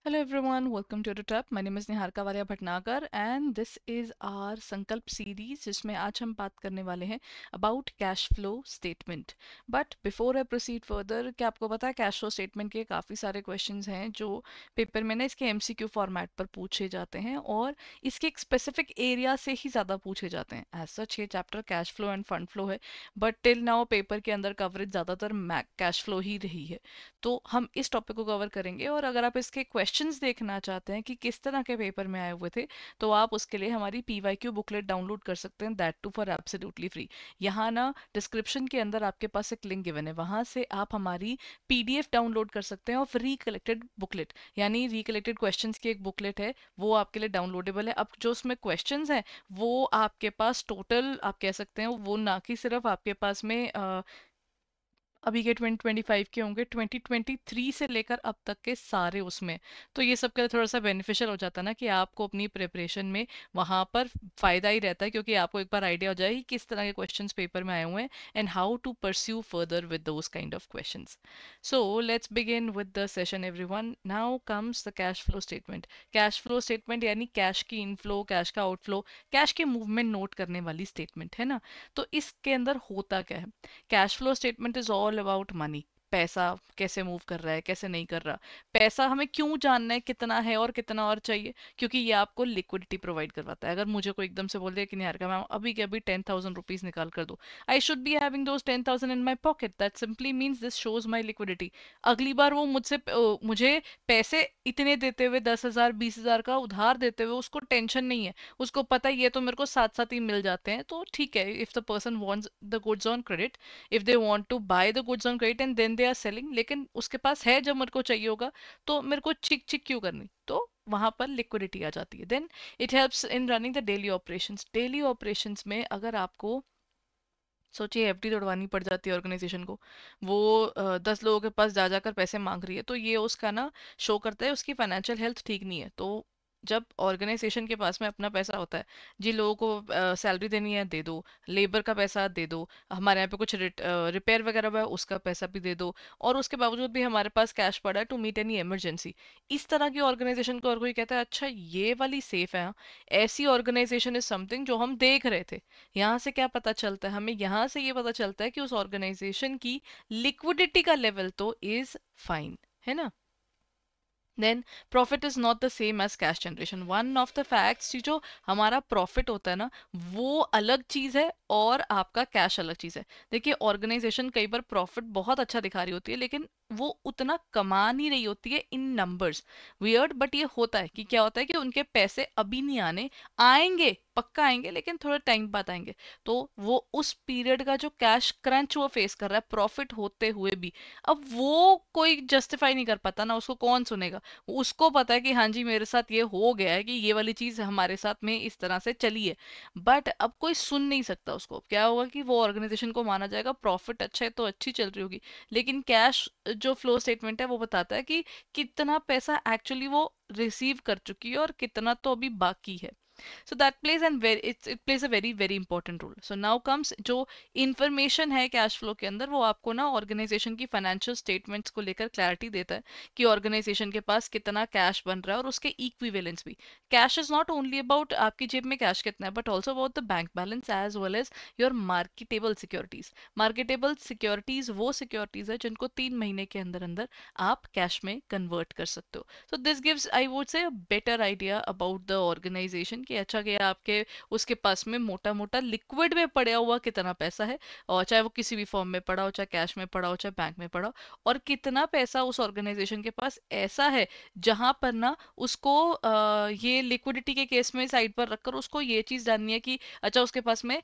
Hello everyone, welcome to the Trap. My name is Niharika Walia Bhatnagar and this is our संकल्प series जिसमें आज हम बात करने वाले हैं about cash flow statement. But before I proceed further, क्या आपको पता है कैश फ्लो स्टेटमेंट के काफ़ी सारे क्वेश्चंस हैं जो पेपर में ना इसके एमसीक्यू फॉर्मेट पर पूछे जाते हैं और इसके एक स्पेसिफिक एरिया से ही ज़्यादा पूछे जाते हैं. एज सच ये chapter cash flow end fund flow है, बट टिल नाउ पेपर के अंदर कवरेज ज़्यादातर कैश फ्लो ही रही है. तो हम इस टॉपिक को कवर करेंगे और अगर आप इसके क्वेश्चंस देखना चाहते हैं कि किस तरह के पेपर में आए हुए थे तो आप उसके लिए हमारी पीवाईक्यू बुकलेट डाउनलोड कर सकते हैं, that too for absolutely free. यहाँ ना डिस्क्रिप्शन के अंदर आपके पास एक लिंक गिवन है, वहां से आप हमारी पीडीएफ डाउनलोड कर सकते हैं ऑफ रिकलेक्टेड बुकलेट, यानी रिकलेक्टेड क्वेश्चंस की एक बुकलेट है, वो आपके लिए डाउनलोडेबल है. अब जो उसमें क्वेश्चंस हैं वो आपके पास टोटल आप कह सकते हैं, वो ना कि सिर्फ आपके पास में अभी के 2025 के होंगे, 2023 से लेकर अब तक के सारे उसमें. तो ये सब के लिए थोड़ा सा बेनिफिशियल हो जाता है ना कि आपको अपनी प्रिपरेशन में वहाँ पर फ़ायदा ही रहता है, क्योंकि आपको एक बार आइडिया हो जाए कि किस तरह के क्वेश्चंस पेपर में आए हुए हैं and how to pursue further with those kind of questions. So let's begin with the session everyone. Now comes the cash flow statement. Cash flow statement यानी कैश की इनफ्लो, कैश का outflow, cash की movement note करने वाली statement है ना. तो इसके अंदर होता क्या है? Cash flow statement is all about money. पैसा कैसे मूव कर रहा है, कैसे नहीं कर रहा. पैसा हमें क्यों जानना है कितना है और कितना और चाहिए? क्योंकि ये आपको लिक्विडिटी प्रोवाइड करवाता है. अगर मुझे कोई एकदम से बोल दे कि नहीं यार का मैम अभी के अभी 10,000 रुपीज निकाल कर दो, I should be having those 10,000 in my pocket. That simply means this shows my liquidity. अगली बार वो मुझे पैसे इतने देते हुए 10,000 20,000 का उधार देते हुए उसको टेंशन नहीं है. उसको पता है ये तो मेरे को साथ साथ ही मिल जाते हैं, तो ठीक है. If the person wants the goods on credit, if they want to buy the goods on credit and then they are selling, लेकिन उसके पास है जब मेरे को चाहिए होगा, तो मेरे को चिक चिक क्यों करनी. तो वहां पर लिक्विडिटी आ जाती है. Then it helps in running the daily operations. Daily operations में अगर आपको सोचिए एफडी तोड़वानी पड़ जाती है ऑर्गेनाइजेशन को, वो 10 लोगों के पास जा जाकर पैसे मांग रही है, तो ये उसका ना शो करता है उसकी फाइनेंशियल हेल्थ ठीक नहीं है. तो जब ऑर्गेनाइजेशन के पास में अपना पैसा होता है, जिन लोगों को सैलरी देनी है दे दो, लेबर का पैसा दे दो, हमारे यहाँ पे कुछ रिपेयर वगैरह हुआ है उसका पैसा भी दे दो, और उसके बावजूद भी हमारे पास कैश पड़ा है टू मीट एनी इमरजेंसी. इस तरह की ऑर्गेनाइजेशन को और कोई कहता है अच्छा ये वाली सेफ है, हाँ, ऐसी ऑर्गेनाइजेशन इज समथिंग जो हम देख रहे थे. यहाँ से क्या पता चलता है हमें? यहाँ से ये पता चलता है कि उस ऑर्गेनाइजेशन की लिक्विडिटी का लेवल तो इज फाइन, है ना. Then profit is not the same as cash generation. One of the facts, जो हमारा प्रॉफिट होता है ना, वो अलग चीज है और आपका कैश अलग चीज है. देखिए ऑर्गेनाइजेशन कई बार प्रॉफिट बहुत अच्छा दिखा रही होती है, लेकिन वो उतना कमा नहीं रही होती है इन नंबर्स. वियर्ड, बट ये होता है कि क्या होता है कि उनके पैसे अभी नहीं आने, आएंगे पक्का आएंगे लेकिन थोड़ा टाइम बाद आएंगे. तो वो उस पीरियड का जो कैश क्रंच वो फेस कर रहा है प्रॉफिट होते हुए भी, अब वो कोई जस्टिफाई नहीं कर पाता ना, उसको कौन सुनेगा. उसको पता है कि हाँ जी मेरे साथ ये हो गया है, कि ये वाली चीज हमारे साथ में इस तरह से चली है, बट अब कोई सुन नहीं सकता उसको. क्या होगा कि वो ऑर्गेनाइजेशन को माना जाएगा प्रॉफिट अच्छा है तो अच्छी चल रही होगी, लेकिन कैश जो फ्लो स्टेटमेंट है वो बताता है कि कितना पैसा एक्चुअली वो रिसीव कर चुकी है और कितना तो अभी बाकी है. So that plays and very it plays a very important role. So now comes जो इंफॉर्मेशन है कैश फ्लो के अंदर, वो आपको ना ऑर्गेनाइजेशन की फाइनेंशियल स्टेटमेंट्स को लेकर क्लैरिटी देता है कि ऑर्गेनाइजेशन के पास कितना कैश बन रहा है और उसके इक्विवेलेंस भी. Cash is not only about आपकी जेब में कैश कितना है, but also about the bank balance as well as your marketable securities. Marketable securities वो सिक्योरिटीज है जिनको 3 महीने के अंदर अंदर आप कैश में कन्वर्ट कर सकते हो. So this gives, I would say, a better idea about the organization कि अच्छा गया आपके उसके पास में मोटा मोटा लिक्विड में पड़ा हुआ कितना पैसा है, और चाहे वो किसी भी फॉर्म में पड़ा हो, चाहे कैश में पड़ा हो, चाहे बैंक में पड़ा हो, और कितना पैसा उस ऑर्गेनाइजेशन के पास ऐसा है जहां पर ना उसको ये लिक्विडिटी के केस में साइड पर रखकर उसको ये चीज जाननी है कि अच्छा उसके पास में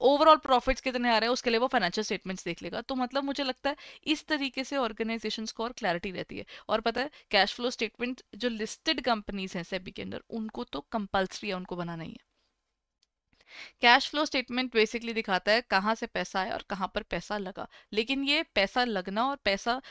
ओवरऑल प्रॉफिट्स कितने आ रहे हैं, उसके लिए वो फाइनेंशियल स्टेटमेंट्स देख लेगा. तो मतलब मुझे लगता है इस तरीके से ऑर्गेनाइजेशंस को और क्लैरिटी रहती है. और पता है कैश फ्लो स्टेटमेंट जो लिस्टेड कंपनीज हैं सेबी के अंदर, उनको तो कंपल्सरी है उनको बनाना ही है. कैश फ्लो स्टेटमेंट बेसिकली दिखाता है कहाँ से पैसा आया और कहाँ पर पैसा लगा, लेकिन ये पैसा लगना और पैसा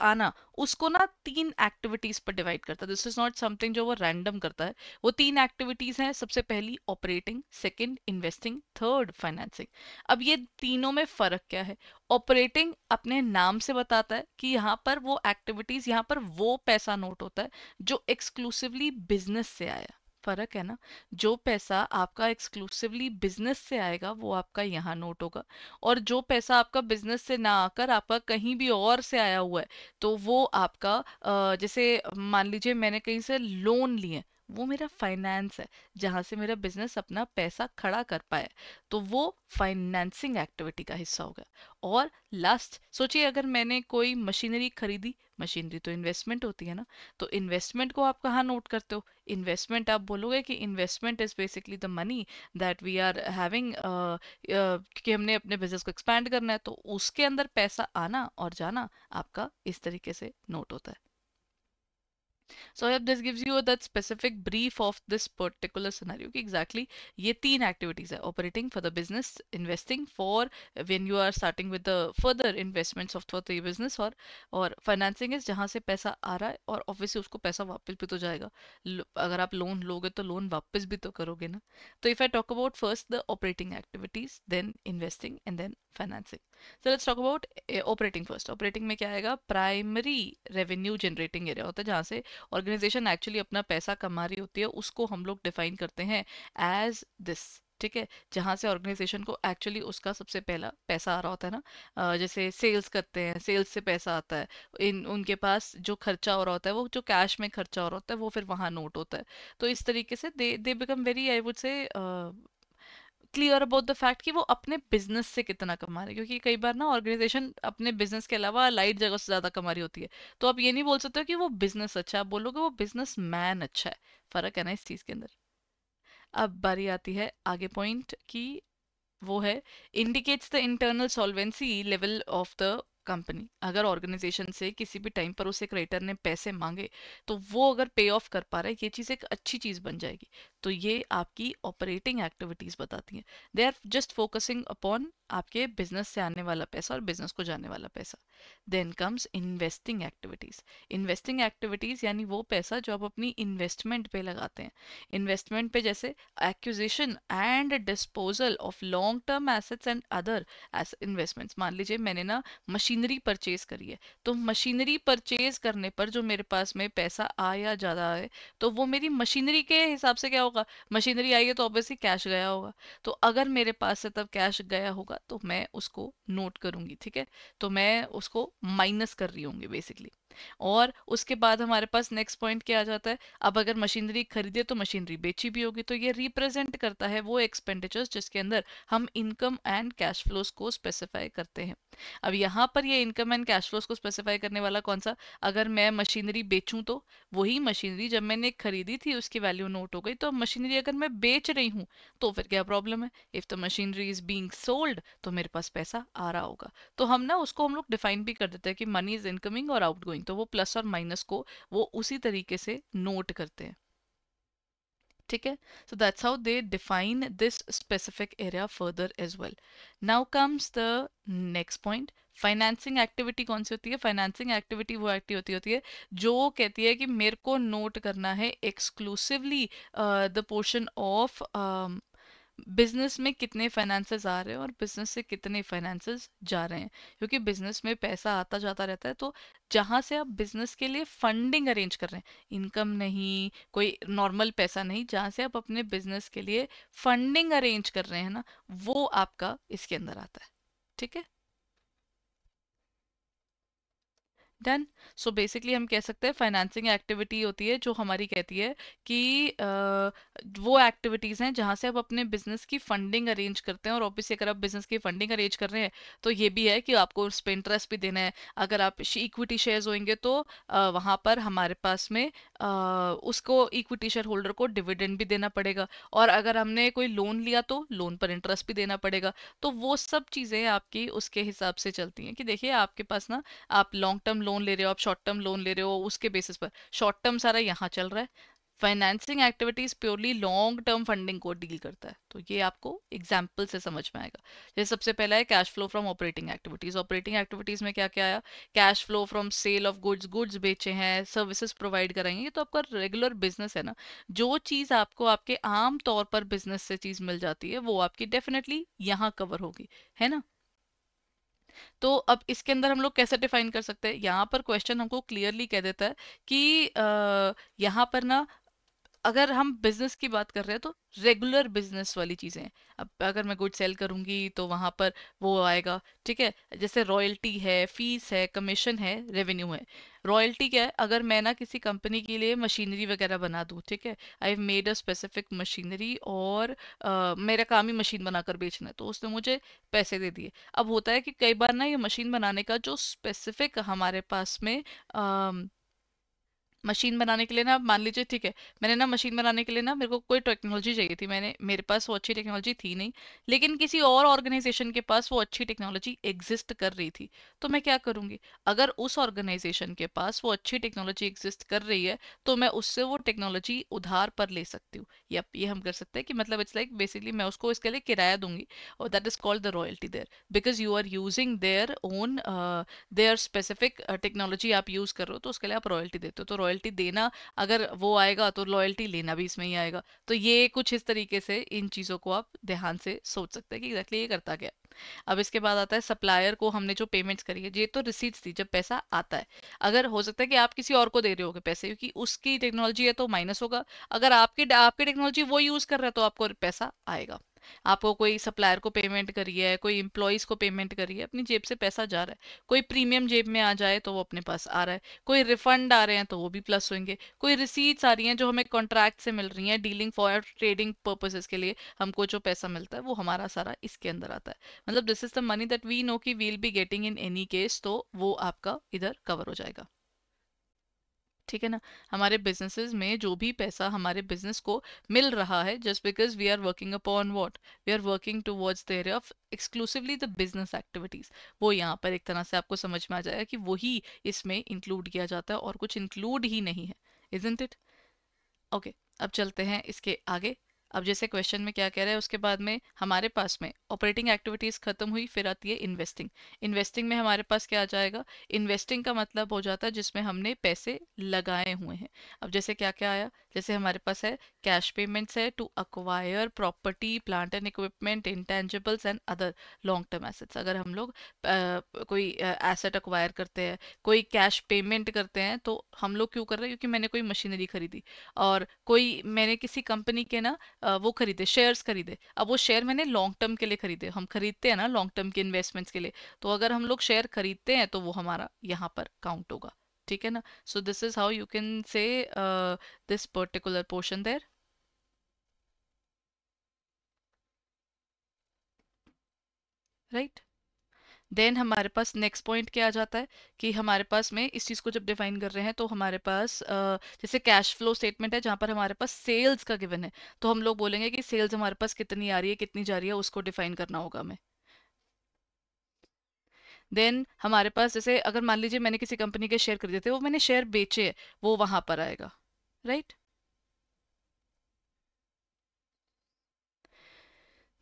आना, उसको ना तीन एक्टिविटीज पर डिवाइड करता है। दिस इज नॉट समथिंग जो वो रैंडम करता है। वो तीन एक्टिविटीज हैं, सबसे पहली operating, second investing, third financing. अब ये तीनों में फर्क क्या है? ऑपरेटिंग अपने नाम से बताता है कि यहाँ पर वो एक्टिविटीज, यहाँ पर वो पैसा नोट होता है जो एक्सक्लूसिवली बिजनेस से आया। फर्क है ना? जो पैसा आपका एक्सक्लूसिवली बिजनेस से आएगा वो आपका यहाँ नोट होगा, और जो पैसा आपका बिजनेस से ना आकर आपका कहीं भी और से आया हुआ है तो वो आपका जैसे मान लीजिए मैंने कहीं से लोन लिए, वो मेरा फाइनेंस है, जहां से मेरा बिजनेस अपना पैसा खड़ा कर पाए, तो वो फाइनेंसिंग एक्टिविटी का हिस्सा होगा। और लास्ट सोचिए, अगर मैंने कोई मशीनरी खरीदी, मशीनरी तो इन्वेस्टमेंट होती है ना, तो इन्वेस्टमेंट को आप कहाँ नोट करते हो? इन्वेस्टमेंट आप बोलोगे कि investment is basically the money that we are having, कि हमने अपने बिजनेस को एक्सपैंड करना है, तो उसके अंदर पैसा आना और जाना आपका इस तरीके से नोट होता है। So I hope this gives you that specific brief of this particular scenario कि exactly ये तीन activities है: operating for the business, investing for when you are starting with the further investments of for the business, और financing is जहाँ से पैसा आ रहा है और obviously उसको पैसा वापस भी तो जाएगा। अगर आप लोन लोगे तो लोन वापस भी तो करोगे ना। तो if I talk about first the operating activities, then investing and then financing. So let's talk about operating first. Operating में क्या आएगा? प्राइमरी रेवेन्यू जनरेटिंग एरिया होता है, जहाँ से ऑर्गेनाइजेशन एक्चुअली अपना पैसा कमा रही होती है, उसको हम लोग डिफाइन करते हैं एज दिस। ठीक है, जहां से ऑर्गेनाइजेशन को एक्चुअली उसका सबसे पहला पैसा आ रहा होता है ना, जैसे सेल्स करते हैं, सेल्स से पैसा आता है, इन उनके पास जो खर्चा हो रहा होता है, वो जो कैश में खर्चा हो रहा होता है वो फिर वहां नोट होता है। तो इस तरीके से they become very, I would say, clear about the fact कि वो अपने बिजनेस से कितना कमा रहे हैं, क्योंकि कई बार ना ऑर्गेनाइजेशन अपने बिजनेस के अलावा लाइट जगह से ज्यादा कमा रही होती है। तो आप ये नहीं बोल सकते हो कि वो बिजनेस अच्छा है, आप बोलोगे वो बिजनेस मैन अच्छा है। फर्क है ना इस चीज के अंदर। अब बारी आती है आगे पॉइंट की, वो है indicates the internal solvency level of the company. अगर ऑर्गेनाइजेशन से किसी भी टाइम पर उसे क्रेडिटर ने पैसे मांगे, तो वो अगर पे ऑफ कर पा रहा है, ये चीज़ एक अच्छी चीज़ बन जाएगी। तो ये आपकी ऑपरेटिंग एक्टिविटीज बताती हैं। They are just focusing upon आपके बिजनेस से आने वाला पैसा और बिजनेस को जाने वाला पैसा। Then comes investing activities. Investing activities यानी वो पैसा जो आप अपनी इन्वेस्टमेंट पे लगाते हैं। इन्वेस्टमेंट पे जैसे acquisition and disposal of long term assets and other investments. मान लीजिए मैंने ना मशीनरी परचेज करी है, तो मशीनरी परचेज करने पर जो मेरे पास में पैसा आया ज़्यादा है, तो वो मेरी मशीनरी के हिसाब से क्या होगा? मशीनरी आई है तो ऑब्वियसली कैश गया होगा। तो अगर मेरे पास से तब कैश गया होगा तो मैं उसको नोट करूंगी। ठीक है, तो मैं उसको माइनस कर रही होंगी बेसिकली। और उसके बाद हमारे पास नेक्स्ट पॉइंट क्या आ जाता है? अब अगर मशीनरी खरीदे तो मशीनरी बेची भी होगी, तो ये रिप्रेजेंट करता है वो एक्सपेंडिचर्स जिसके अंदर हम इनकम एंड कैश फ्लोज को स्पेसिफाई करते हैं। अब यहाँ पर ये इनकम एंड कैश फ्लोज को स्पेसिफाई करने वाला कौन सा? अगर मैं मशीनरी बेचूं तो वही मशीनरी जब मैंने खरीदी थी उसकी वैल्यू नोट हो गई, तो मशीनरी अगर मैं बेच रही हूँ तो फिर क्या प्रॉब्लम है? If the machinery is being sold तो मेरे पास पैसा आ रहा होगा। तो हम ना उसको हम लोग डिफाइन भी कर देते हैं कि मनी इज इनकमिंग और आउटगोइंग, तो वो प्लस और माइनस को वो उसी तरीके से नोट करते हैं। ठीक है, so that's how they define this specific area further as well. Now comes the next point. Financing activity कौन सी होती है? फाइनेंसिंग एक्टिविटी वो एक्टिविटी होती है जो कहती है कि मेरे को नोट करना है exclusively the portion of business में कितने फाइनेंसेस आ रहे हैं और बिजनेस से कितने फाइनेंसेस जा रहे हैं, क्योंकि बिजनेस में पैसा आता जाता रहता है। तो जहां से आप बिजनेस के लिए फंडिंग अरेंज कर रहे हैं, इनकम नहीं, कोई नॉर्मल पैसा नहीं, जहां से आप अपने बिजनेस के लिए फंडिंग अरेंज कर रहे हैं ना, वो आपका इसके अंदर आता है। ठीक है, डन। सो बेसिकली हम कह सकते हैं फाइनेंसिंग एक्टिविटी होती है जो हमारी कहती है कि वो एक्टिविटीज़ हैं जहाँ से आप अपने बिजनेस की फंडिंग अरेंज करते हैं। और ऑब्वियसली अगर आप बिजनेस की फंडिंग अरेंज कर रहे हैं तो ये भी है कि आपको उस पर इंटरेस्ट भी देना है। अगर आप इक्विटी शेयर्स होंगे तो वहाँ पर हमारे पास में उसको इक्विटी शेयर होल्डर को डिविडेंड भी देना पड़ेगा, और अगर हमने कोई लोन लिया तो लोन पर इंटरेस्ट भी देना पड़ेगा। तो वो सब चीज़ें आपकी उसके हिसाब से चलती हैं कि देखिए आपके पास ना, आप लॉन्ग टर्म लोन ले रहे हो, आप शॉर्ट टर्म लोन ले रहे हो, उसके बेसिस पर शॉर्ट टर्म सारा यहाँ चल रहा है, financing activities purely long term funding को डील करता है, तो ये आपको एग्जाम्पल से समझ में आएगा। जैसे सबसे पहला है cash flow from operating activities. Operating activities में क्या क्या आया? Cash flow from sale of goods, goods बेचे हैं, सर्विसेज प्रोवाइड कराएंगे, ये तो आपका रेगुलर बिजनेस है ना। जो चीज आपको आपके आम तौर पर बिजनेस से चीज मिल जाती है वो आपकी डेफिनेटली यहाँ कवर होगी, है ना। तो अब इसके अंदर हम लोग कैसे डिफाइन कर सकते हैं? यहाँ पर क्वेश्चन हमको क्लियरली कह देता है कि यहाँ पर ना अगर हम बिजनेस की बात कर रहे हैं तो रेगुलर बिजनेस वाली चीजें हैं। अब अगर मैं गुड सेल करूंगी तो वहां पर वो आएगा, ठीक है। जैसे रॉयल्टी है, फीस है, कमीशन है, रेवेन्यू है। रॉयल्टी क्या है? अगर मैं ना किसी कंपनी के लिए मशीनरी वगैरह बना दूं, ठीक है, I have made a specific machinery और मेरा काम ही मशीन बनाकर बेचना है, तो उसने मुझे पैसे दे दिए। अब होता है कि कई बार ना ये मशीन बनाने का जो स्पेसिफिक हमारे पास में मशीन बनाने के लिए ना, मान लीजिए, ठीक है, मैंने ना मशीन बनाने के लिए ना, मेरे को कोई टेक्नोलॉजी चाहिए थी, मैंने मेरे पास वो अच्छी टेक्नोलॉजी थी नहीं, लेकिन किसी और ऑर्गेनाइजेशन के पास वो अच्छी टेक्नोलॉजी एग्जिस्ट कर रही थी। तो मैं क्या करूंगी? अगर उस ऑर्गेनाइजेशन के पास वो अच्छी टेक्नोलॉजी एग्जिस्ट कर रही है तो मैं उससे वो टेक्नोलॉजी उधार पर ले सकती हूँ। यप, ये हम कर सकते हैं कि मतलब इट्स लाइक बेसिकली मैं उसको इसके लिए किराया दूंगी, और that is called the royalty there, because you are using their own, their specific technology आप यूज कर रहे हो, तो उसके लिए आप रॉयल्टी देते हो। तो रॉयल्टी देना अगर वो आएगा तो रॉयल्टी लेना भी इसमें ही आएगा। तो ये कुछ इस तरीके से इन चीजों को आप ध्यान से सोच सकते हैं कि एग्जैक्टली ये करता क्या है। अब इसके बाद आता है सप्लायर को हमने जो पेमेंट्स करी है, ये तो रिसीट्स थी जब पैसा आता है। अगर हो सकता है कि आप किसी और को दे रहे होगे पैसे, क्योंकि उसकी टेक्नोलॉजी है तो माइनस होगा। अगर आपकी आपकी टेक्नोलॉजी वो यूज कर रहा है तो आपको पैसा आएगा। आपको कोई सप्लायर को पेमेंट करी है, कोई इम्प्लॉयज को पेमेंट करी है, अपनी जेब से पैसा जा रहा है। कोई प्रीमियम जेब में आ जाए तो वो अपने पास आ रहा है, कोई रिफंड आ रहे हैं तो वो भी प्लस होंगे, कोई रिसीट्स आ रही हैं जो हमें कॉन्ट्रैक्ट से मिल रही हैं डीलिंग फॉर ट्रेडिंग पर्पसेस के लिए, हमको जो पैसा मिलता है वो हमारा सारा इसके अंदर आता है। मतलब this is the money that we know कि will be getting in any case, तो वो आपका इधर कवर हो जाएगा, ठीक है ना। हमारे बिजनेसेस में जो भी पैसा हमारे बिजनेस को मिल रहा है, just because we are working upon what, we are working towards the area of exclusively the business activities, वो यहाँ पर एक तरह से आपको समझ में आ जाएगा कि वही इसमें इंक्लूड किया जाता है और कुछ इंक्लूड ही नहीं है, इजंट इट। ओके, अब चलते हैं इसके आगे। अब जैसे क्वेश्चन में क्या कह रहा है, उसके बाद में हमारे पास में ऑपरेटिंग एक्टिविटीज खत्म हुई, फिर आती है इन्वेस्टिंग। इन्वेस्टिंग में हमारे पास क्या आ जाएगा? इन्वेस्टिंग का मतलब हो जाता है जिसमें हमने पैसे लगाए हुए हैं। अब जैसे क्या क्या आया? जैसे हमारे पास है कैश पेमेंट्स है to acquire property, plant and equipment, intangibles and other long term assets. अगर हम लोग कोई एसेट अक्वायर करते हैं, कोई कैश पेमेंट करते हैं, तो हम लोग क्यों कर रहे हैं? क्योंकि मैंने कोई मशीनरी खरीदी, और कोई मैंने किसी कंपनी के ना वो खरीदे, शेयर्स खरीदे। अब वो शेयर मैंने लॉन्ग टर्म के लिए खरीदे, हम खरीदते हैं ना लॉन्ग टर्म के इन्वेस्टमेंट्स के लिए, तो अगर हम लोग शेयर खरीदते हैं तो वो हमारा यहाँ पर काउंट होगा, ठीक है ना। So this is how you can say this particular portion there, right. Then हमारे पास नेक्स्ट पॉइंट क्या आ जाता है कि हमारे पास में इस चीज़ को जब डिफाइन कर रहे हैं तो हमारे पास जैसे कैश फ्लो स्टेटमेंट है जहाँ पर हमारे पास सेल्स का गिवन है, तो हम लोग बोलेंगे कि सेल्स हमारे पास कितनी आ रही है, कितनी जा रही है, उसको डिफाइन करना होगा हमें। देन हमारे पास जैसे अगर मान लीजिए मैंने किसी कंपनी के शेयर खरीदे थे, वो मैंने शेयर बेचे है, वो वहां पर आएगा, राइट।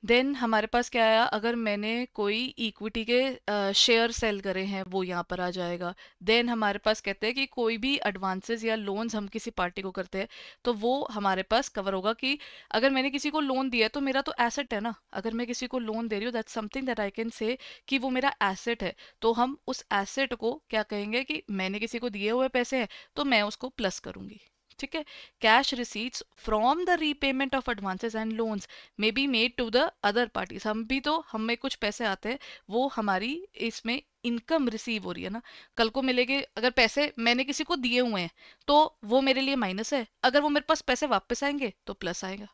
देन हमारे पास क्या आया? अगर मैंने कोई इक्विटी के शेयर सेल करे हैं, वो यहाँ पर आ जाएगा। देन हमारे पास कहते हैं कि कोई भी एडवांसेस या लोन्स हम किसी पार्टी को करते हैं, तो वो हमारे पास कवर होगा कि अगर मैंने किसी को लोन दिया है तो मेरा तो एसेट है ना। अगर मैं किसी को लोन दे रही हूँ, that's something that I can say कि वो मेरा एसेट है, तो हम उस एसेट को क्या कहेंगे कि मैंने किसी को दिए हुए पैसे हैं तो मैं उसको प्लस करूंगी, ठीक है। Cash receipts from the repayment of advances and loans may be made to the other parties. हम भी तो, हमें कुछ पैसे आते हैं, वो हमारी इसमें इनकम रिसीव हो रही है ना, कल को मिलेगी। अगर पैसे मैंने किसी को दिए हुए हैं तो वो मेरे लिए माइनस है, अगर वो मेरे पास पैसे वापस आएंगे तो प्लस आएगा।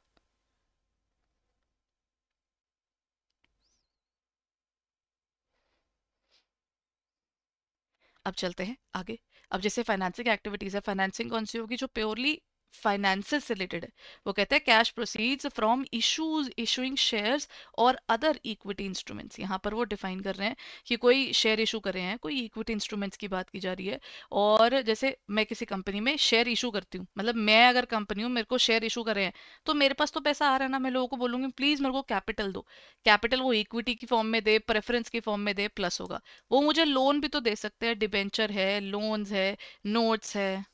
अब चलते हैं आगे। अब जैसे फाइनेंसिंग एक्टिविटीज है, फाइनेंसिंग कौन सी होगी? जो प्योरली फाइनेंसेस से रिलेटेड है। वो कहते हैं cash proceeds from issues issuing shares और अदर इक्विटी इंस्ट्रूमेंट्स। यहाँ पर वो डिफाइन कर रहे हैं कि कोई शेयर इशू कर रहे हैं, कोई इक्विटी इंस्ट्रूमेंट्स की बात की जा रही है। और जैसे मैं किसी कंपनी में शेयर इशू करती हूँ, मतलब मैं अगर कंपनी हूँ, मेरे को शेयर इशू कर रहे हैं, तो मेरे पास तो पैसा आ रहा है ना, मैं लोगों को बोलूंगी प्लीज मेरे को कैपिटल दो। कैपिटल वो इक्विटी की फॉर्म में दे, प्रेफरेंस की फॉर्म में दे, प्लस होगा। वो मुझे लोन भी तो दे सकते हैं, डिबेंचर है, लोन्स है, नोट्स है।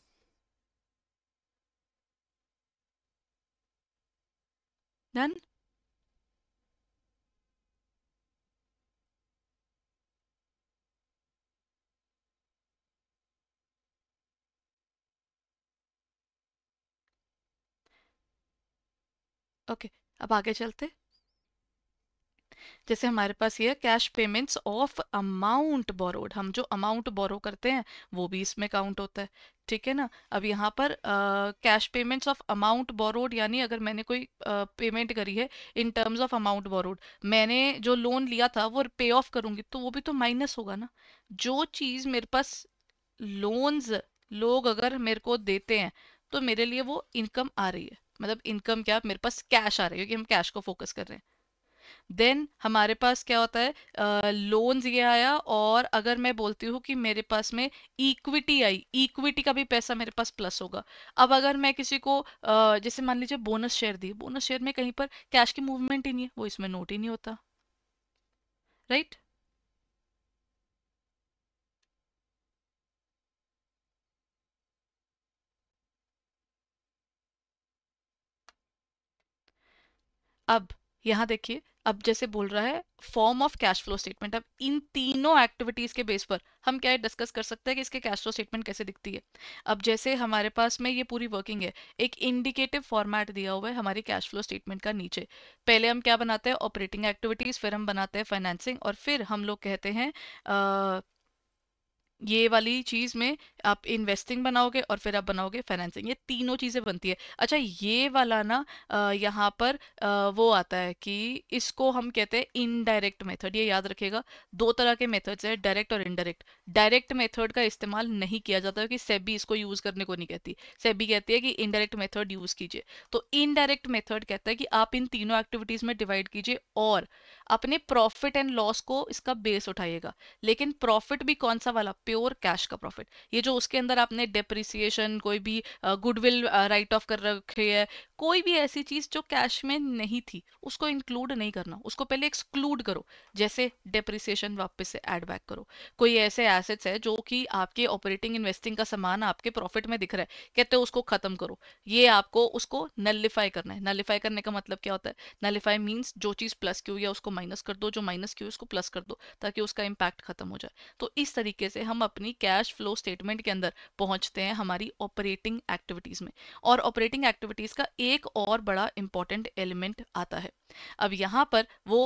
डन। ओके, अब आगे चलते। जैसे हमारे पास ये cash payments of amount borrowed, हम जो अमाउंट बोरो करते हैं वो भी इसमें काउंट होता है। ठीक है ना। अब यहाँ पर cash payments of amount borrowed, यानी अगर मैंने कोई पेमेंट करी है in terms of amount borrowed, मैंने जो लोन लिया था वो पे ऑफ करूंगी, तो वो भी तो माइनस होगा ना। जो चीज मेरे पास लोन्स लोग अगर मेरे को देते हैं, तो मेरे लिए वो इनकम आ रही है। मतलब इनकम क्या, मेरे पास कैश आ रही है, क्योंकि हम कैश को फोकस कर रहे हैं। देन हमारे पास क्या होता है, लोन्स ये आया, और अगर मैं बोलती हूँ कि मेरे पास में इक्विटी आई, इक्विटी का भी पैसा मेरे पास प्लस होगा। अब अगर मैं किसी को जैसे मान लीजिए बोनस शेयर दी, बोनस शेयर में कहीं पर कैश की मूवमेंट ही नहीं है, वो इसमें नोट ही नहीं होता। राइट। अब यहाँ देखिए, अब जैसे बोल रहा है form of cash flow statement, अब इन तीनों एक्टिविटीज के बेस पर हम क्या डिस्कस कर सकते हैं कि इसके कैश फ्लो स्टेटमेंट कैसे दिखती है। अब जैसे हमारे पास में ये पूरी वर्किंग है, एक इंडिकेटिव फॉर्मेट दिया हुआ है हमारी कैश फ्लो स्टेटमेंट का नीचे। पहले हम क्या बनाते हैं, ऑपरेटिंग एक्टिविटीज, फिर हम बनाते हैं फाइनेंसिंग, और फिर हम लोग कहते हैं ये वाली चीज में आप इन्वेस्टिंग बनाओगे और फिर आप बनाओगे फाइनेंसिंग। ये तीनों चीजें बनती है। अच्छा, ये वाला ना यहाँ पर वो आता है कि इसको हम कहते हैं इनडायरेक्ट मेथड, ये याद रखिएगा। दो तरह के मेथड्स है, डायरेक्ट और इनडायरेक्ट। डायरेक्ट मेथड का इस्तेमाल नहीं किया जाता, क्योंकि सेबी इसको यूज करने को नहीं कहती। सेबी कहती है कि इनडायरेक्ट मेथड यूज कीजिए। तो इनडायरेक्ट मेथड कहता है कि आप इन तीनों एक्टिविटीज में डिवाइड कीजिए और अपने प्रॉफिट एंड लॉस को इसका बेस उठाइएगा। लेकिन प्रॉफिट भी कौन सा वाला, प्योर कैश का प्रॉफिट। ये जो उसके अंदर आपने डेप्रिसिएशन, कोई भी गुडविल राइट ऑफ कर रखी है, कोई भी ऐसी चीज जो कैश में नहीं थी, उसको इंक्लूड नहीं करना, उसको पहले एक्सक्लूड करो। जैसे डेप्रिसिएशन वापस से ऐड बैक करो। कोई ऐसे एसेट्स है जो कि आपके ऑपरेटिंग इन्वेस्टिंग का सामान आपके प्रॉफिट में दिख रहा है, कहते हैं उसको खत्म करो। ये आपको उसको नलिफाई करना है। नलिफाई करने का मतलब क्या होता है, नलिफाई मीन्स जो चीज प्लस की हुई है उसको माइनस कर दो, जो माइनस की हुई है उसको प्लस कर दो, ताकि उसका इम्पैक्ट खत्म हो जाए। तो इस तरीके से हम अपनी कैश फ्लो स्टेटमेंट के अंदर पहुंचते हैं हमारी ऑपरेटिंग एक्टिविटीज में। और ऑपरेटिंग एक्टिविटीज का एक और बड़ा इंपॉर्टेंट एलिमेंट आता है। अब यहाँ पर वो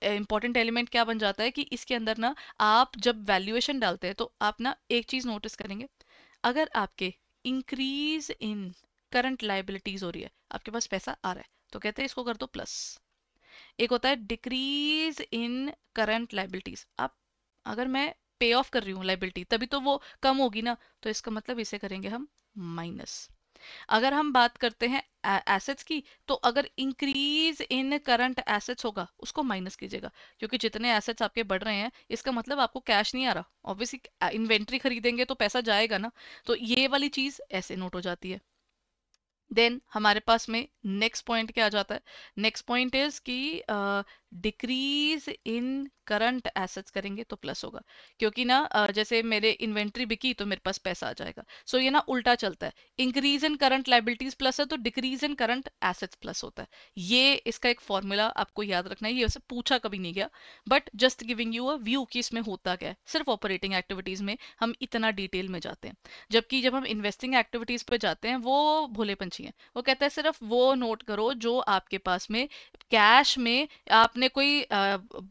इंपॉर्टेंट एलिमेंट क्या बन जाता है कि इसके अंदर ना आप जब वैल्यूएशन डालते हैं, तो आप ना एक चीज नोटिस करेंगे। अगर आपके इंक्रीज इन करंट लाइबिलिटीज हो रही है, आपके पास पैसा आ रहा है, तो कहते हैं इसको कर दो प्लस। एक होता है डिक्रीज इन करंट लाइबिलिटीज। अब अगर मैं पे ऑफ कर रही हूँ लाइबिलिटी, तभी तो वो कम होगी ना, तो इसका मतलब इसे करेंगे हम माइनस। अगर हम बात करते हैं एसेट्स की, तो अगर इंक्रीज इन करंट एसेट्स होगा, उसको माइनस कीजिएगा, क्योंकि जितने एसेट्स आपके बढ़ रहे हैं इसका मतलब आपको कैश नहीं आ रहा। ऑब्वियसली इन्वेंट्री खरीदेंगे तो पैसा जाएगा ना, तो ये वाली चीज ऐसे नोट हो जाती है। देन हमारे पास में नेक्स्ट पॉइंट क्या आ जाता है, नेक्स्ट पॉइंट इज कि डिक्रीज इन करंट एसेट्स करेंगे तो प्लस होगा, क्योंकि ना जैसे मेरे इन्वेंट्री बिकी तो मेरे पास पैसा आ जाएगा। सो ये ना उल्टा चलता है, increase in current liabilities plus है तो decrease in current assets plus होता है। ये इसका एक फॉर्मूला आपको याद रखना है, ये वैसे पूछा कभी नहीं गया, but just giving you a view कि इसमें होता क्या है। सिर्फ ऑपरेटिंग एक्टिविटीज में हम इतना डिटेल में जाते हैं, जबकि जब हम इन्वेस्टिंग एक्टिविटीज पे जाते हैं वो भोले पंछी हैं। वो कहता है सिर्फ वो नोट करो जो आपके पास में कैश में आपने आपने कोई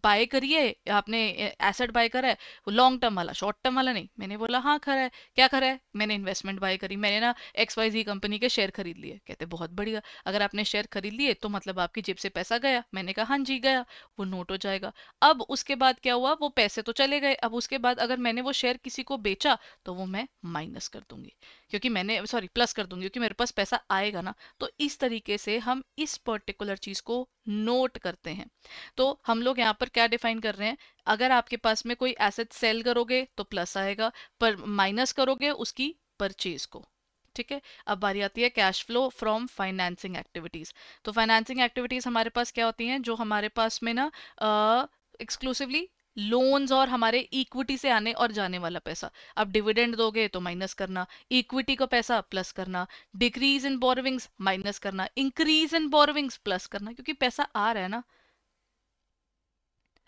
बाय करी है, आपने एसेट बाय करा है, लॉन्ग टर्म वाला, शॉर्ट टर्म वाला नहीं। मैंने बोला हाँ खरा है। क्या खरा है? मैंने इन्वेस्टमेंट बाय करी, मैंने ना XYZ कंपनी के शेयर खरीद लिए। कहते बहुत बढ़िया, अगर आपने शेयर खरीद लिए तो मतलब आपकी जेब से पैसा गया। मैंने कहा हाँ जी गया, वो नोट हो जाएगा। अब उसके बाद क्या हुआ, वो पैसे तो चले गए। अब उसके बाद अगर मैंने वो शेयर किसी को बेचा तो वो मैं माइनस कर दूंगी, क्योंकि मैंने सॉरी प्लस कर दूंगी, क्योंकि मेरे पास पैसा आएगा ना। तो इस तरीके से हम इस पर्टिकुलर चीज को नोट करते हैं। तो हम लोग यहाँ पर क्या डिफाइन कर रहे हैं, अगर आपके पास में कोई एसेट सेल करोगे तो प्लस आएगा, पर माइनस करोगे उसकी परचेज को। ठीक है। अब बारी आती है cash flow from financing activities. तो फाइनेंसिंग एक्टिविटीज हमारे पास क्या होती हैं, जो हमारे पास में ना एक्सक्लूसिवली लोन्स और हमारे इक्विटी से आने और जाने वाला पैसा। अब डिविडेंड दोगे तो माइनस करना, इक्विटी का पैसा प्लस करना, डिक्रीज इन बोरोविंग्स माइनस करना, इंक्रीज इन बोरोविंग्स प्लस करना, क्योंकि पैसा आ रहा है ना।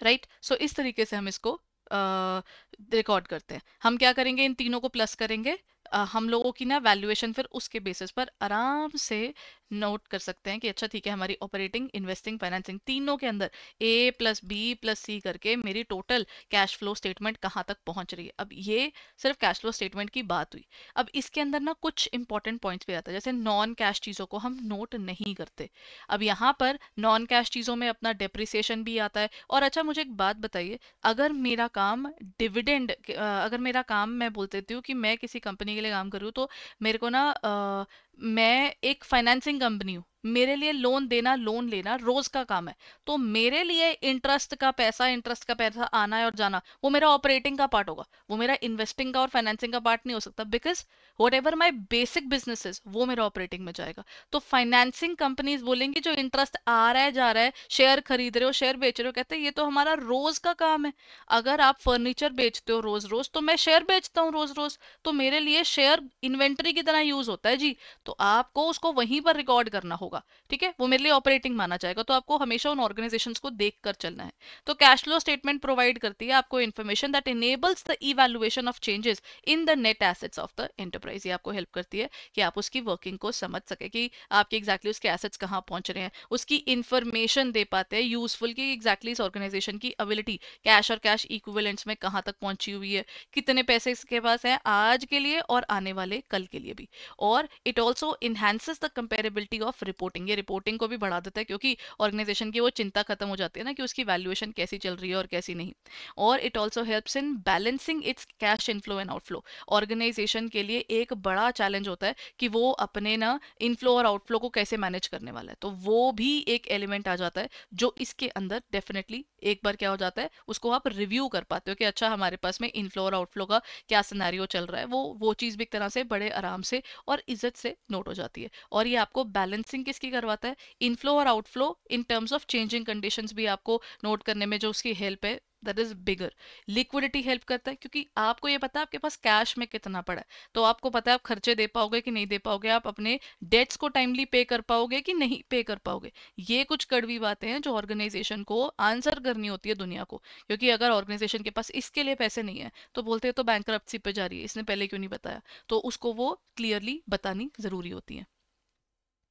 राइट। सो इस तरीके से हम इसको रिकॉर्ड करते हैं। हम क्या करेंगे, इन तीनों को प्लस करेंगे। हम लोगों की ना वैल्यूएशन फिर उसके बेसिस पर आराम से नोट कर सकते हैं कि अच्छा ठीक है, हमारी ऑपरेटिंग, इन्वेस्टिंग, फाइनेंसिंग तीनों के अंदर A प्लस बी प्लस सी करके मेरी टोटल कैश फ्लो स्टेटमेंट कहाँ तक पहुंच रही है। अब ये सिर्फ कैश फ्लो स्टेटमेंट की बात हुई। अब इसके अंदर ना कुछ इंपॉर्टेंट पॉइंट्स भी आता है, जैसे नॉन कैश चीज़ों को हम नोट नहीं करते। अब यहाँ पर नॉन कैश चीज़ों में अपना डेप्रिसिएशन भी आता है। और अच्छा मुझे एक बात बताइए, अगर मेरा काम डिविडेंड, अगर मेरा काम, मैं बोल देती हूँ कि मैं किसी कंपनी के लिए काम कर रही हूँ, तो मेरे को ना मैं एक फाइनेंसिंग कंपनी हूँ, मेरे लिए लोन देना लोन लेना रोज का काम है। तो मेरे लिए इंटरेस्ट का पैसा आना है और जाना, वो मेरा ऑपरेटिंग का पार्ट होगा, वो मेरा इन्वेस्टिंग का और फाइनेंसिंग का पार्ट नहीं हो सकता, because what ever my basic business वो मेरा ऑपरेटिंग में जाएगा। तो फाइनेंसिंग कंपनीज बोलेंगी जो इंटरेस्ट आ रहा है जा रहा है, शेयर खरीद रहे हो शेयर बेच रहे हो, कहते हैं ये तो हमारा रोज का काम है। अगर आप फर्नीचर बेचते हो रोज रोज, तो मैं शेयर बेचता हूँ रोज रोज, तो मेरे लिए शेयर इन्वेंटरी की तरह यूज होता है जी। तो आपको उसको वहीं पर रिकॉर्ड करना होगा। ठीक है, वो मेरे लिए ऑपरेटिंग माना जाएगा। तो आपको हमेशा उन ऑर्गेनाइजेशंस को देख कर चलना है। तो कैश फ्लो स्टेटमेंट प्रोवाइड करती है आपको information that enables the evaluation of changes in the net assets of the enterprise. ये आपको हेल्प करती है कि आप उसकी वर्किंग को समझ सके, कि आपके एग्जैक्टली उसके एसेट्स कहाँ पहुंच रहे हैं, उसकी इंफॉर्मेशन दे पाते हैं यूजफुल, की एग्जैक्टली इस ऑर्गेनाइजेशन की एबिलिटी कैश और कैश इक्विवेलेंट्स में कहाँ तक पहुंची हुई है, कितने पैसे इसके पास है आज के लिए और आने वाले कल के लिए भी। और it also enhances the comparability of reporting, ये रिपोर्टिंग को भी बढ़ा देता है, क्योंकि ऑर्गेनाइजेशन की वो चिंता खत्म हो जाती है ना कि उसकी वैल्यूएशन कैसी चल रही है और कैसी नहीं। और it also helps in balancing its cash inflow and outflow. Organisation के लिए एक बड़ा चैलेंज होता है कि वो अपने ना इनफ्लो और आउटफ्लो को कैसे मैनेज करने वाला है। तो वो भी एक एलिमेंट आ जाता है जो इसके अंदर डेफिनेटली एक बार क्या हो जाता है, उसको आप रिव्यू कर पाते हो कि अच्छा हमारे पास में इनफ्लो और आउटफ्लो का क्या सिनेरियो चल रहा है। वो चीज़ भी एक तरह से बड़े आराम से और इज्जत से नोट हो जाती है। और ये आपको बैलेंसिंग किसकी करवाता है, इनफ्लो और outflow in terms of changing conditions भी आपको नोट करने में जो उसकी हेल्प है, that is bigger. Liquidity help करता है, क्योंकि आपको ये पता है आपके पास कैश में कितना पड़ा है, तो आपको पता है आप खर्चे दे पाओगे कि नहीं दे पाओगे, आप अपने डेट्स को टाइमली पे कर पाओगे कि नहीं पे कर पाओगे। ये कुछ कड़वी बातें हैं जो ऑर्गेनाइजेशन को आंसर करनी होती है दुनिया को। क्योंकि अगर ऑर्गेनाइजेशन के पास इसके लिए पैसे नहीं है तो बोलते हैं तो बैंकरप्सी पे जा रही है, इसने पहले क्यों नहीं बताया। तो उसको वो क्लियरली बतानी जरूरी होती है।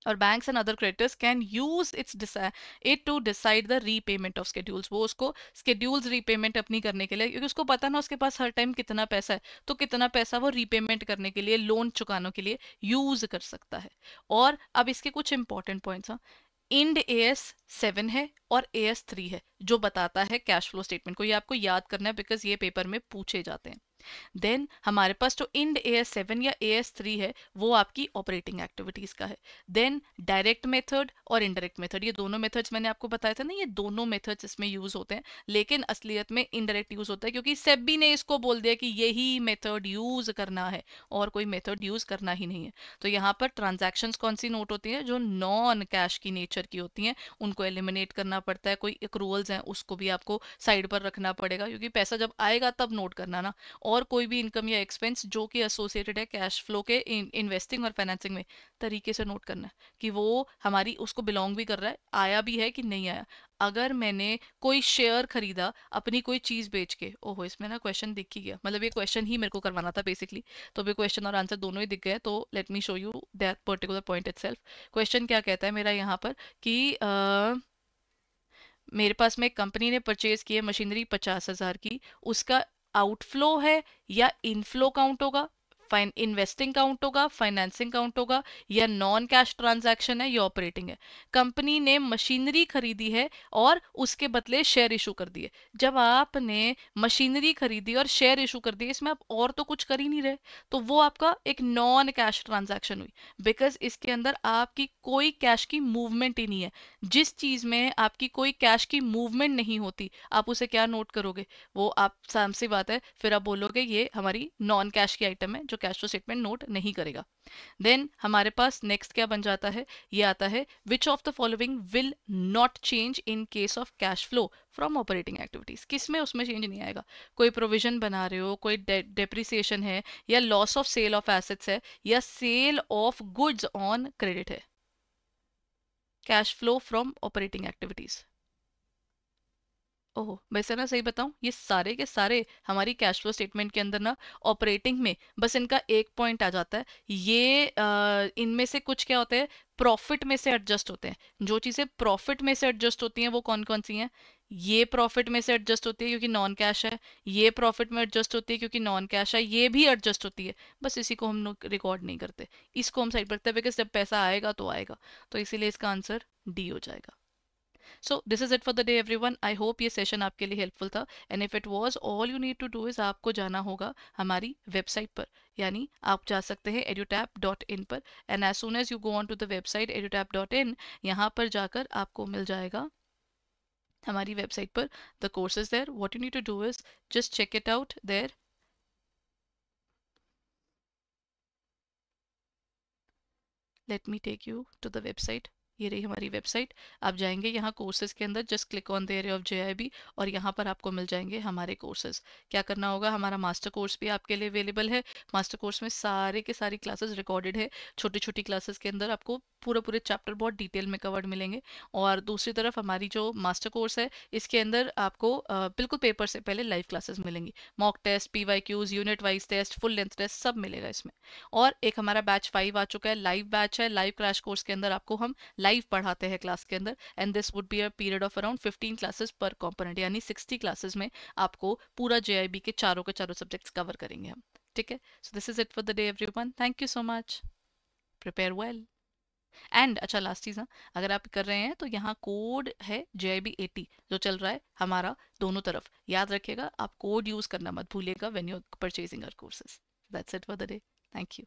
और banks and other creditors can use it to decide the repayment of schedules. वो उसको स्केड्यूल्स रीपेमेंट अपनी करने के लिए, क्योंकि उसको पता ना उसके पास हर टाइम कितना पैसा है, तो कितना पैसा वो रीपेमेंट करने के लिए, लोन चुकाने के लिए यूज कर सकता है। और अब इसके कुछ इंपॉर्टेंट पॉइंट्स हैं। इंड AS7 है और AS3 है जो बताता है कैश फ्लो स्टेटमेंट को। ये आपको याद करना है बिकॉज ये पेपर में पूछे जाते हैं। देन हमारे पास जो इंड AS7 या AS3 है वो आपकी ऑपरेटिंग एक्टिविटीज का है। देन डायरेक्ट मेथड और इनडायरेक्ट मेथड, ये दोनों मेथड्स मैंने आपको बताया था ना, ये दोनों मेथड्स इसमें यूज होते हैं, लेकिन असलियत में इनडायरेक्ट यूज होता है, क्योंकि सेबी ने इसको बोल दिया कि यही मेथड यूज करना है और कोई मेथड यूज करना ही नहीं है। तो यहाँ पर ट्रांजैक्शंस कौन सी नोट होती हैं, जो नॉन कैश की नेचर की होती हैं, उनको एलिमिनेट करना पड़ता है। कोई एक्रूवल्स हैं उसको भी आपको साइड पर रखना पड़ेगा, क्योंकि पैसा जब आएगा तब नोट करना ना। और कोई भी इनकम या एक्सपेंस जो कि एसोसिएटेड है कैश फ्लो के इन्वेस्टिंग और फाइनेंसिंग में, तरीके से नोट करना है कि वो हमारी उसको बिलोंग भी कर रहा है, आया भी है कि नहीं आया। अगर मैंने कोई शेयर खरीदा अपनी कोई चीज बेच के, ओहो इसमें ना क्वेश्चन दिख ही गया, मतलब ये क्वेश्चन ही मेरे को करवाना था बेसिकली, तो भी क्वेश्चन और आंसर दोनों ही दिख गए। तो let me show you that particular point itself. Question क्या कहता है मेरा यहाँ पर कि मेरे पास में एक कंपनी ने परचेज की है मशीनरी 50,000 की, उसका आउटफ्लो है या इनफ्लो काउंट होगा, फाइन इन्वेस्टिंग काउंट होगा, फाइनेंसिंग काउंट होगा, या नॉन कैश ट्रांजैक्शन है या ऑपरेटिंग है। कंपनी ने मशीनरी खरीदी है और उसके बदले शेयर इशू कर दिए। जब आपने मशीनरी खरीदी और शेयर इशू कर दिए, इसमें आप और तो कुछ कर ही नहीं रहे, तो वो आपका एक नॉन कैश ट्रांजैक्शन हुई, बिकॉज इसके अंदर आपकी कोई कैश की मूवमेंट ही नहीं है। जिस चीज में आपकी कोई कैश की मूवमेंट नहीं होती, आप उसे क्या नोट करोगे? वो आप साम सी बात है, फिर आप बोलोगे ये हमारी नॉन कैश की आइटम है जो कैश फ्लो स्टेटमेंट नोट नहीं करेगा। देन हमारे पास नेक्स्ट क्या बन जाता है, ये आता है which of the following will not change in case of cash flow from operating activities. किसमें उसमें चेंज नहीं आएगा? कोई प्रोविजन बना रहे हो, कोई डेप्रिसिएशन है, या loss of sale of assets है, या sale of goods on credit है। Cash flow from operating activities. ओह, वैसे ना सही बताऊं, ये सारे के सारे हमारी कैश फ्लो स्टेटमेंट के अंदर ना ऑपरेटिंग में बस इनका एक पॉइंट आ जाता है। ये इनमें से कुछ क्या होते हैं, प्रॉफिट में से एडजस्ट होते हैं। जो चीज़ें प्रॉफिट में से एडजस्ट होती हैं वो कौन कौन सी हैं? ये प्रॉफिट में से एडजस्ट होती है क्योंकि नॉन कैश है, ये प्रॉफिट में एडजस्ट होती है क्योंकि नॉन कैश है, ये भी एडजस्ट होती है। बस इसी को हम लोग रिकॉर्ड नहीं करते, इसको हम साइड पर रखते हैं, बिकॉज जब पैसा आएगा तो आएगा। तो इसीलिए इसका आंसर डी हो जाएगा। So this is it for the day everyone. I hope ये सेशन आपके लिए हेल्पफुल था, and if it was, all you need to do is आपको जाना होगा हमारी वेबसाइट पर, यानी आप जा सकते हैं edutap.in पर, and as soon as you go on to the website edutap.in, यहाँ पर जाकर आपको मिल जाएगा हमारी वेबसाइट पर the courses there. What you need to do is just check it out there. Let me take you to the website. ये रही हमारी वेबसाइट। आप जाएंगे यहाँ कोर्सेज के अंदर, just click on the area of JIB, और यहाँ पर आपको मिल जाएंगे हमारे कोर्सेज। क्या करना होगा, हमारा मास्टर कोर्स भी आपके लिए अवेलेबल है। मास्टर कोर्स में सारे के सारी क्लासेस रिकॉर्डेड है। छोटी छोटी क्लासेस के अंदर आपको पूरे पूरे चैप्टर बहुत डिटेल में कवर्ड मिलेंगे। और दूसरी तरफ हमारी जो मास्टर कोर्स है, इसके अंदर आपको बिल्कुल पेपर से पहले लाइव क्लासेस मिलेंगी। Mock test, PYQs, unit wise test, full length test सब मिलेगा इसमें। और एक हमारा बैच 5 आ चुका है, लाइव बैच है। लाइव क्रैश कोर्स के अंदर आपको हम लाइव पढ़ाते हैं क्लास के अंदर, and this would be a period of around 15 classes पर कंपोनेंट, यानी 60 क्लासेस में आपको पूरा JIB के चारों सब्जेक्ट्स कवर करेंगे हम। ठीक है, सो this is it for the day everyone. Thank you so much. Prepare well. And अच्छा, लास्ट चीज ना, अगर आप कर रहे हैं तो यहाँ कोड है JIB 80 जो चल रहा है हमारा दोनों तरफ। याद रखिएगा, आप कोड यूज करना मत भूलिएगा when you are purchasing our courses. That's it for the day. Thank you.